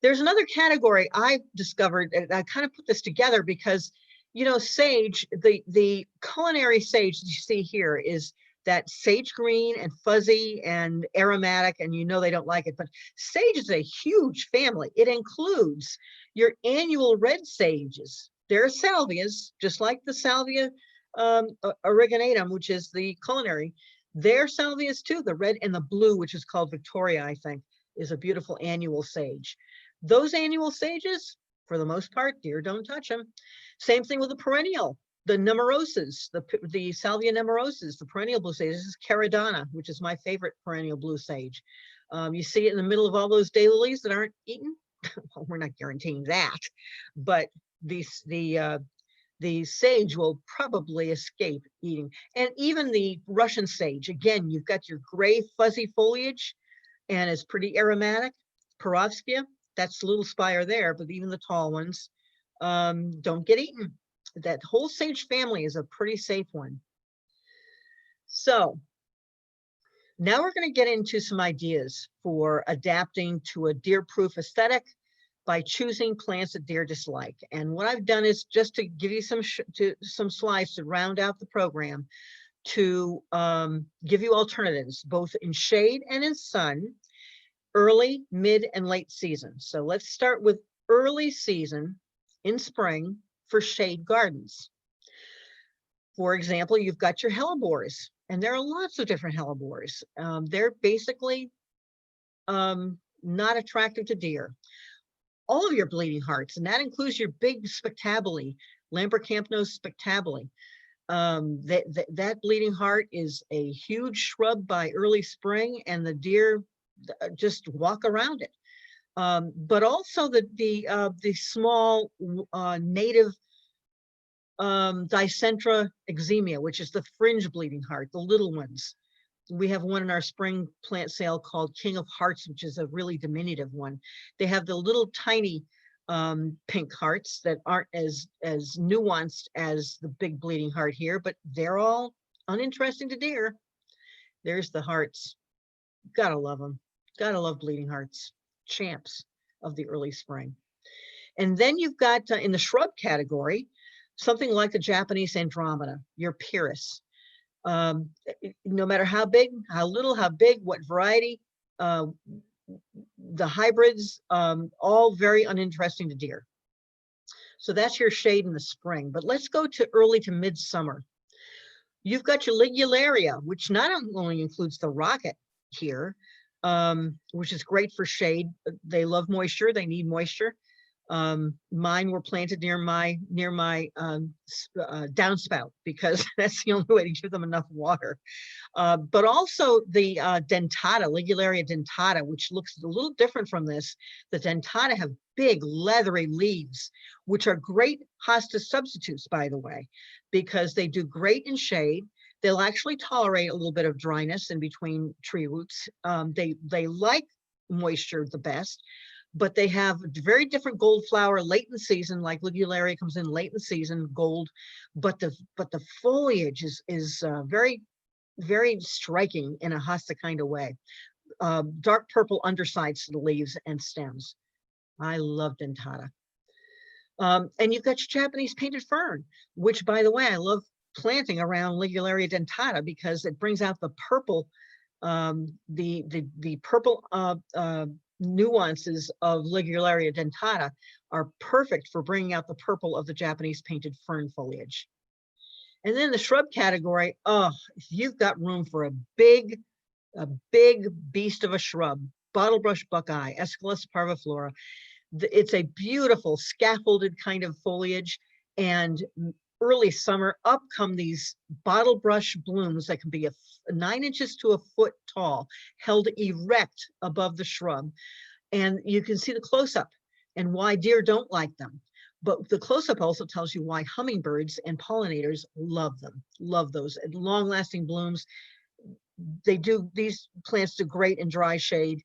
There's another category I've discovered, and I kind of put this together because, sage, the culinary sage that you see here is that sage green and fuzzy and aromatic, and they don't like it, but sage is a huge family. It includes your annual red sages. There are salvias, just like the salvia oreganatum, which is the culinary. There are salvias too, the red and the blue, which is called Victoria, I think, is a beautiful annual sage. Those annual sages, for the most part, deer don't touch them. Same thing with the perennial, the nemoroses, the Salvia nemorosus, the perennial blue sage. This is Caridana, which is my favorite perennial blue sage. You see it in the middle of all those daylilies that aren't eaten. Well, we're not guaranteeing that, but the sage will probably escape eating. And even the Russian sage, again, you've got your gray fuzzy foliage, and it's pretty aromatic. Perovskia, that's the little spire there, but even the tall ones don't get eaten. That whole sage family is a pretty safe one. So now we're going to get into some ideas for adapting to a deer-proof aesthetic by choosing plants that deer dislike. And what I've done is just to give you some slides to round out the program, to give you alternatives, both in shade and in sun, early, mid, and late season. So let's start with early season in spring for shade gardens. For example, you've got your hellebores, and there are lots of different hellebores. They're basically not attractive to deer. All of your bleeding hearts, and that includes your big spectabile, Lambercampnos spectabile. That bleeding heart is a huge shrub by early spring, and the deer just walk around it. But also the small native Dicentra exemia, which is the fringe bleeding heart, the little ones. We have one in our spring plant sale called King of Hearts, which is a really diminutive one. They have the little tiny pink hearts that aren't as nuanced as the big bleeding heart here, but they're all uninteresting to deer. There's the hearts. Gotta love them. Gotta love bleeding hearts. Champs of the early spring. And then you've got in the shrub category, something like the Japanese Andromeda, your Pyrrhus. No matter how big, how little, how big, what variety, the hybrids, all very uninteresting to deer. So that's your shade in the spring. But let's go to early to midsummer. You've got your Ligularia, which not only includes the rocket here, which is great for shade. They love moisture. They need moisture. Mine were planted near my downspout because that's the only way to give them enough water. But also the dentata, Ligularia dentata, which looks a little different from this. The dentata have big leathery leaves, which are great hosta substitutes, by the way, because they do great in shade. They'll actually tolerate a little bit of dryness in between tree roots. They like moisture the best, but they have very different gold flower late in the season, like Ligularia comes in late in the season, gold, but the foliage is very, very striking in a hosta kind of way. Dark purple undersides to the leaves and stems. I love dentata. And you've got your Japanese painted fern, which, by the way, I love planting around Ligularia dentata because it brings out the purple, the purple nuances of Ligularia dentata are perfect for bringing out the purple of the Japanese painted fern foliage. And then the shrub category, oh, if you've got room for a big beast of a shrub, bottlebrush buckeye, Aesculus parviflora, it's a beautiful scaffolded kind of foliage. And early summer, up come these bottlebrush blooms that can be 9 inches to a foot tall, held erect above the shrub. And you can see the close-up and why deer don't like them. But the close-up also tells you why hummingbirds and pollinators love them, love those long-lasting blooms. These plants do great in dry shade.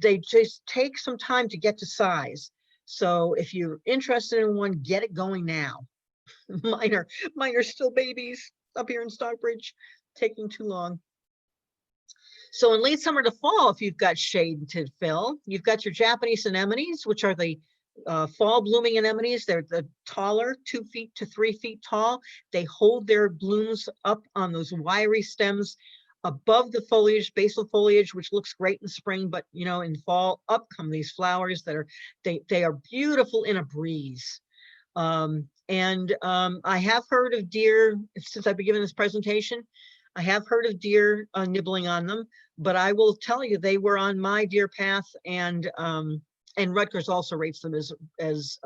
They just take some time to get to size. So if you're interested in one, get it going now. Mine are still babies up here in Stockbridge, taking too long. So in late summer to fall, if you've got shade to fill, you've got your Japanese anemones, which are the fall blooming anemones. They're the taller, 2 feet to 3 feet tall. They hold their blooms up on those wiry stems above the foliage, basal foliage, which looks great in spring, but in fall, up come these flowers that they are beautiful in a breeze. I have heard of deer, since I've been giving this presentation, I have heard of deer nibbling on them, but I will tell you, they were on my deer path, and Rutgers also rates them as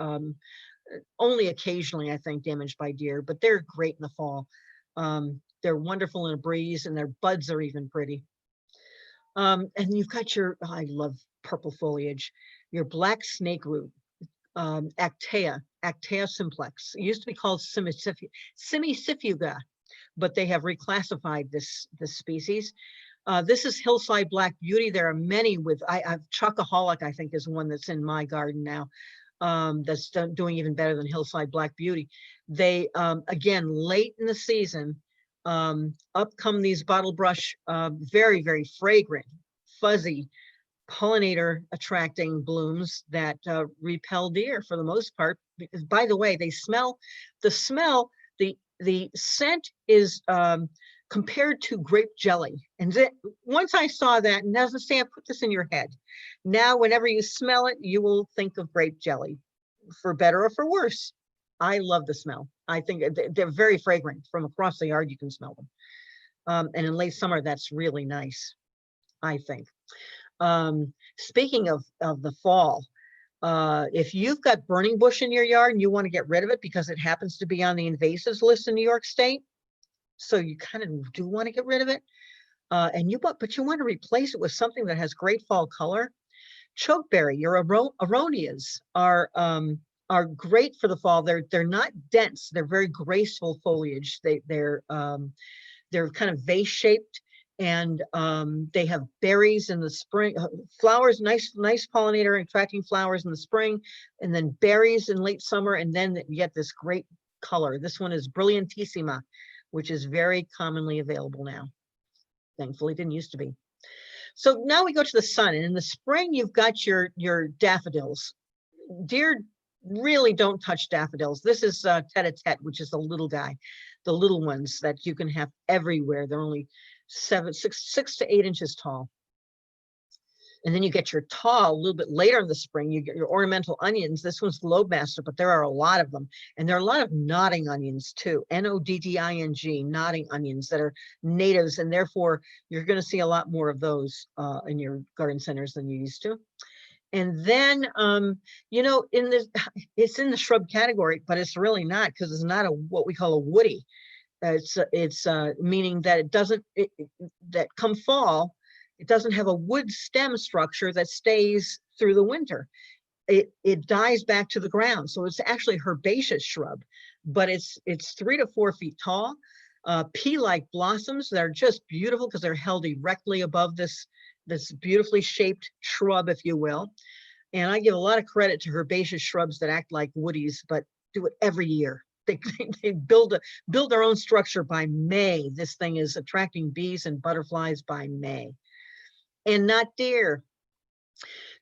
only occasionally, I think, damaged by deer, but they're great in the fall. They're wonderful in a breeze, and their buds are even pretty. And you've got I love purple foliage, your black snakeroot, Actea simplex. It used to be called Simicifuga, but they have reclassified this species. This is hillside black beauty. There are many with, I've Chocoholic, I think, is one that's in my garden now. That's doing even better than hillside black beauty. They, again, late in the season, up come these bottlebrush, very, very fragrant, fuzzy, pollinator attracting blooms that repel deer for the most part. Because, by the way, the scent is compared to grape jelly. And once I saw that, and as I say, I put this in your head. Now, whenever you smell it, you will think of grape jelly, for better or for worse. I love the smell. I think they're very fragrant. From across the yard, you can smell them. And in late summer, that's really nice, I think. Speaking of the fall, if you've got burning bush in your yard and you want to get rid of it because it happens to be on the invasives list in New York State, so you kind of do want to get rid of it, but you want to replace it with something that has great fall color. Chokeberry, your aronias are great for the fall. They're not dense. They're very graceful foliage. They're kind of vase shaped, And they have berries in the spring, flowers, nice pollinator attracting flowers in the spring, and then berries in late summer, and then you get this great color. This one is Brilliantissima, which is very commonly available now. Thankfully, it didn't used to be. So now we go to the sun, and in the spring, you've got your daffodils. Deer really don't touch daffodils. This is tete-a-tete, which is the little guy, the little ones that you can have everywhere. They're only 6 to 8 inches tall. And then you get your tall a little bit later in the spring. You get your ornamental onions. This one's lobemaster, but there are a lot of them. And there are a lot of nodding onions too, Nodding, nodding onions that are natives. And therefore, you're going to see a lot more of those in your garden centers than you used to. And then, you know, it's in the shrub category, but it's really not, because it's not what we call a woody. It's meaning that it doesn't, that come fall, it doesn't have a wood stem structure that stays through the winter. It dies back to the ground. So it's actually a herbaceous shrub, but it's 3 to 4 feet tall, pea-like blossoms that are just beautiful because they're held erectly above this beautifully shaped shrub, if you will. And I give a lot of credit to herbaceous shrubs that act like woodies, but do it every year. They build their own structure by May. This thing is attracting bees and butterflies by May, and not deer.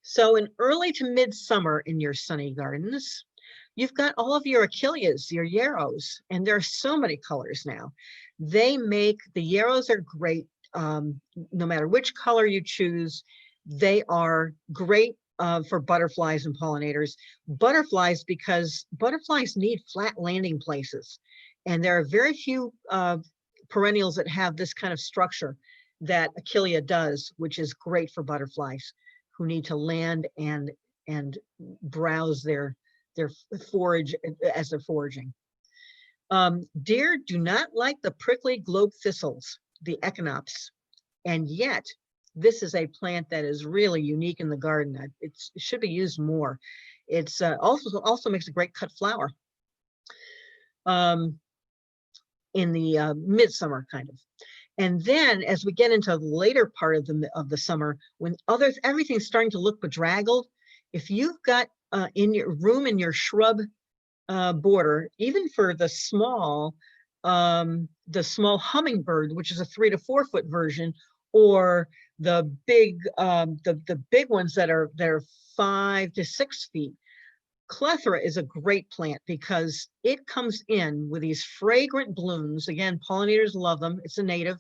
So in early to midsummer in your sunny gardens, you've got all of your achilles, your yarrows, and there are so many colors now. The yarrows are great. No matter which color you choose, they are great for butterflies and pollinators. Butterflies, because butterflies need flat landing places. And there are very few perennials that have this kind of structure that Achillea does, which is great for butterflies who need to land and browse their forage as they're foraging. Deer do not like the prickly globe thistles, the echinops, and yet this is a plant that is really unique in the garden. It should be used more. It's also makes a great cut flower in the midsummer kind of. And then as we get into the later part of the summer, when everything's starting to look bedraggled, if you've got in your room in your shrub border, even for the small hummingbird, which is a 3 to 4 foot version, or the big ones that are 5 to 6 feet. Clethra is a great plant because it comes in with these fragrant blooms. Again, pollinators love them. It's a native.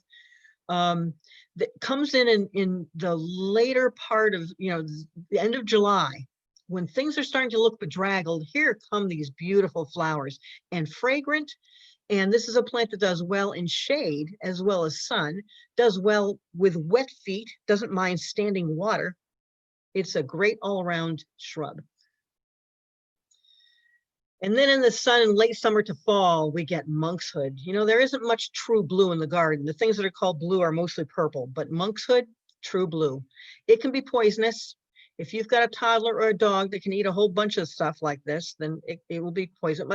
That comes in the later part of, the end of July, when things are starting to look bedraggled. Here come these beautiful flowers and fragrant. And this is a plant that does well in shade as well as sun, does well with wet feet, doesn't mind standing water. It's a great all-around shrub. And then in the sun in late summer to fall, we get monkshood. There isn't much true blue in the garden. The things that are called blue are mostly purple, but monkshood, true blue. It can be poisonous. If you've got a toddler or a dog that can eat a whole bunch of stuff like this, then it will be poison.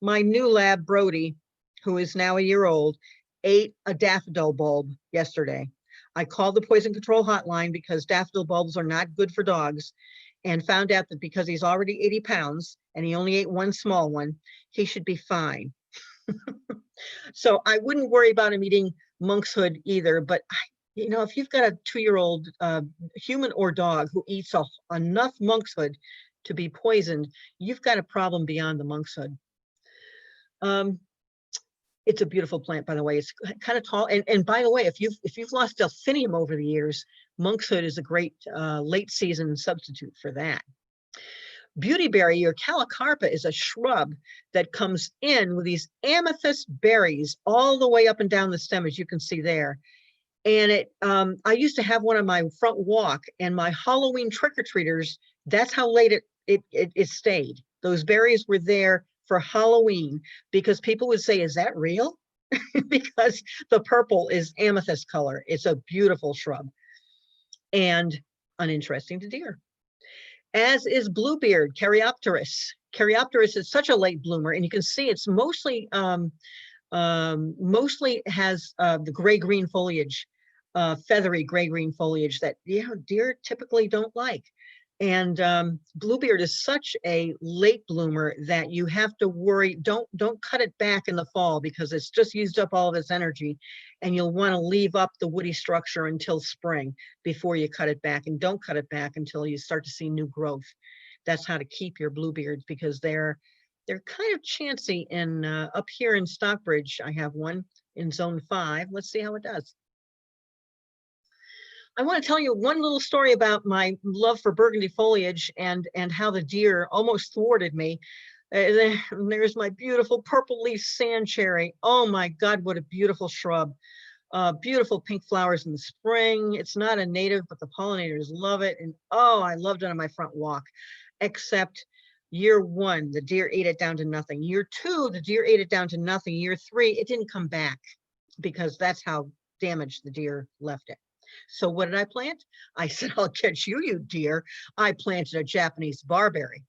My new lab, Brody, who is now a year old, ate a daffodil bulb yesterday. I called the poison control hotline because daffodil bulbs are not good for dogs, and found out that because he's already 80 pounds and he only ate one small one, he should be fine. So I wouldn't worry about him eating monkshood either, but if you've got a 2-year-old human or dog who eats enough monkshood to be poisoned, you've got a problem beyond the monkshood. It's a beautiful plant, by the way. It's kind of tall. And by the way, if you've lost delphinium over the years, monkshood is a great late season substitute for that. Beautyberry or calicarpa is a shrub that comes in with these amethyst berries all the way up and down the stem, as you can see there. And I used to have one on my front walk, and my Halloween trick-or-treaters, that's how late it stayed. Those berries were there for Halloween because people would say, is that real? Because the purple is amethyst color. It's a beautiful shrub and uninteresting to deer, as is bluebeard, Caryopteris. Caryopteris is such a late bloomer, and you can see it's mostly has the gray-green foliage. feathery gray-green foliage that, deer typically don't like. And bluebeard is such a late bloomer that you have to worry, don't cut it back in the fall because it's just used up all of its energy, and you'll want to leave up the woody structure until spring before you cut it back, and don't cut it back until you start to see new growth. That's how to keep your bluebeards, because they're kind of chancy. In up here in Stockbridge, I have one in zone 5. Let's see how it does. I want to tell you one little story about my love for burgundy foliage and how the deer almost thwarted me. There's my beautiful purple leaf sand cherry. Oh my God, what a beautiful shrub. Beautiful pink flowers in the spring. It's not a native, but the pollinators love it. And oh, I loved it on my front walk, except year 1, the deer ate it down to nothing. Year 2, the deer ate it down to nothing. Year 3, it didn't come back because that's how damaged the deer left it. So what did I plant? I said, I'll catch you, you deer. I planted a Japanese barberry.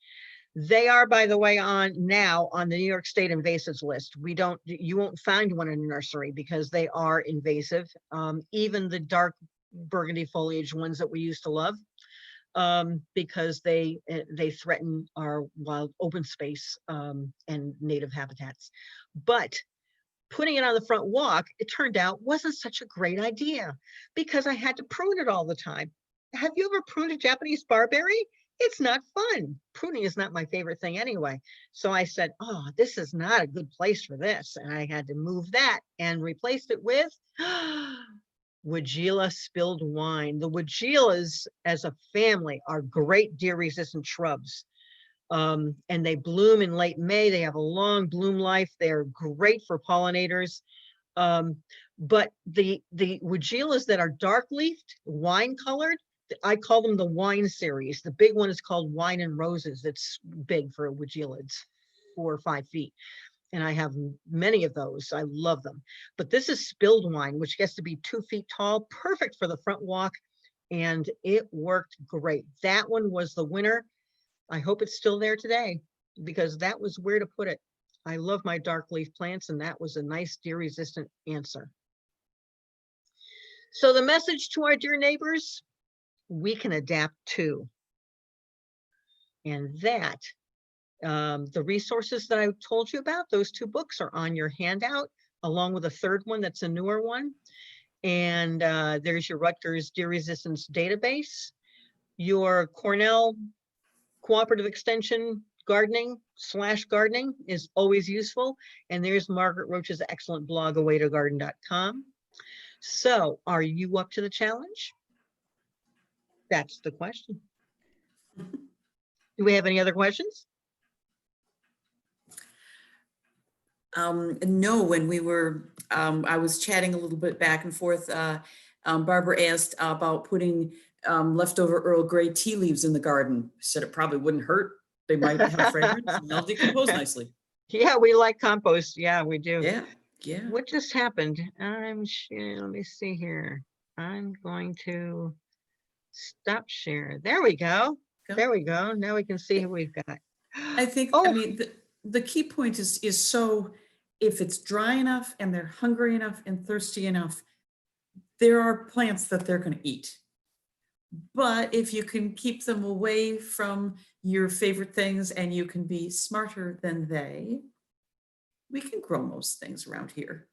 They are, by the way, now on the New York State invasives list. You won't find one in a nursery because they are invasive. Even the dark burgundy foliage ones that we used to love, because they threaten our wild open space and native habitats. But putting it on the front walk, it turned out wasn't such a great idea because I had to prune it all the time. Have you ever pruned a Japanese barberry? It's not fun. Pruning is not my favorite thing anyway. So I said, oh, this is not a good place for this. And I had to move that and replaced it with Weigela spilled wine. The Weigelas as a family are great deer resistant shrubs. And they bloom in late May. They have a long bloom life. They're great for pollinators. But the Weigelas that are dark leafed, wine colored, I call them the wine series. The big one is called Wine and Roses. It's big for a Weigela. It's 4 or 5 feet. And I have many of those. I love them. But this is spilled wine, which gets to be 2 feet tall, perfect for the front walk. And it worked great. That one was the winner. I hope it's still there today because that was where to put it. I love my dark leaf plants, and that was a nice deer resistant answer. So the message to our dear neighbors, we can adapt too. And that, the resources that I told you about, those 2 books are on your handout, along with a third one that's a newer one. And there's your Rutgers Deer Resistance Database, your Cornell Cooperative Extension gardening is always useful. And there's Margaret Roach's excellent blog, awaytogarden.com. So are you up to the challenge? That's the question. Do we have any other questions? No, when we were, I was chatting a little bit back and forth. Barbara asked about putting leftover Earl Grey tea leaves in the garden. I said it probably wouldn't hurt. They might have fragrance and they'll decompose nicely. Yeah, we like compost. Yeah, we do. Yeah, yeah. What just happened? Let me see here. I'm going to stop share. There we go. There we go. Now we can see who we've got. I think, I mean, the key point is so if it's dry enough and they're hungry enough and thirsty enough, there are plants that they're going to eat. But if you can keep them away from your favorite things and you can be smarter than they, we can grow most things around here.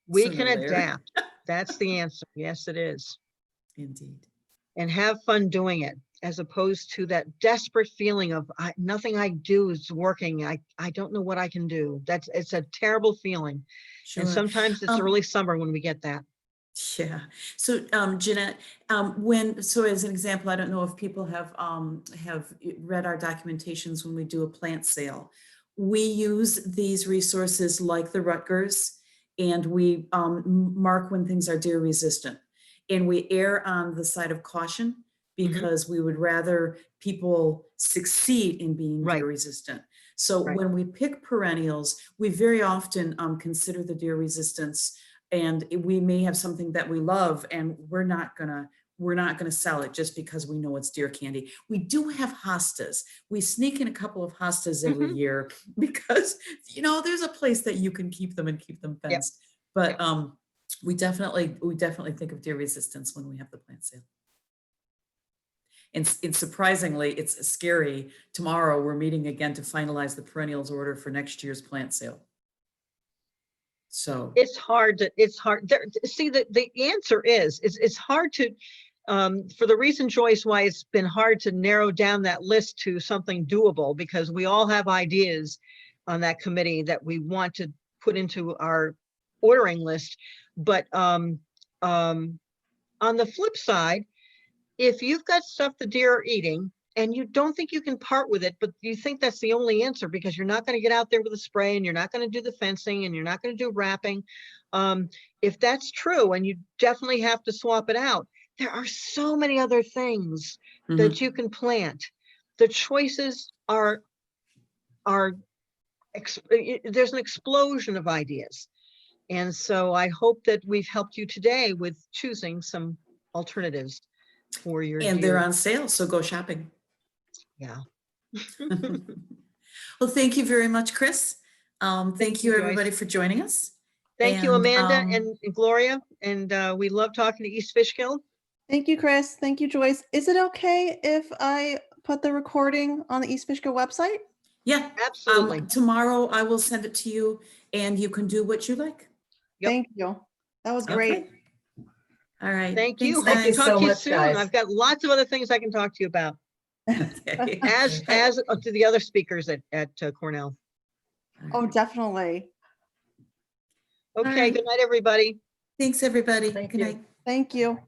We can adapt. That's the answer. Yes, it is. Indeed. And have fun doing it, as opposed to that desperate feeling of nothing I do is working. I don't know what I can do. It's a terrible feeling. Sure. And sometimes it's early summer when we get that. Yeah. So, Jeanette, so as an example, I don't know if people have read our documentations when we do a plant sale. We use these resources like the Rutgers, and we mark when things are deer resistant, and we err on the side of caution because we would rather people succeed in being deer resistant. So when we pick perennials, we very often consider the deer resistance. And we may have something that we love, and we're not gonna sell it just because we know it's deer candy. We do have hostas. We sneak in a couple of hostas every year because there's a place that you can keep them and keep them fenced. But We definitely think of deer resistance when we have the plant sale. And surprisingly, it's scary. Tomorrow, we're meeting again to finalize the perennials order for next year's plant sale. So it's hard there. See, the answer is it's hard to, for the reason, Joyce, why it's been hard to narrow down that list to something doable, because we all have ideas on that committee that we want to put into our ordering list. But on the flip side, if you've got stuff the deer are eating and you don't think you can part with it, but you think that's the only answer because you're not going to get out there with a spray and you're not going to do the fencing and you're not going to do wrapping. If that's true and you definitely have to swap it out, there are so many other things that you can plant. The choices are there's an explosion of ideas. And so I hope that we've helped you today with choosing some alternatives for your and deer. they're on sale, so go shopping. Yeah. Well, thank you very much, Chris. Thank you, Joyce. everybody, for joining us. Thank you, And, Amanda and Gloria. And we love talking to East Fishkill. Thank you, Chris. Thank you, Joyce. Is it okay if I put the recording on the East Fishkill website? Yeah, Absolutely. tomorrow I will send it to you and you can do what you like. Yep. Thank you. That was Okay. great. All right. Thank you. Thanks, Hope to guys. talk so to you much, soon. guys. I've got lots of other things I can talk to you about, Okay. as to the other speakers at Cornell. Oh, definitely. Okay. right. Good night, everybody. Thanks, everybody. Thank Good you. night. Thank you.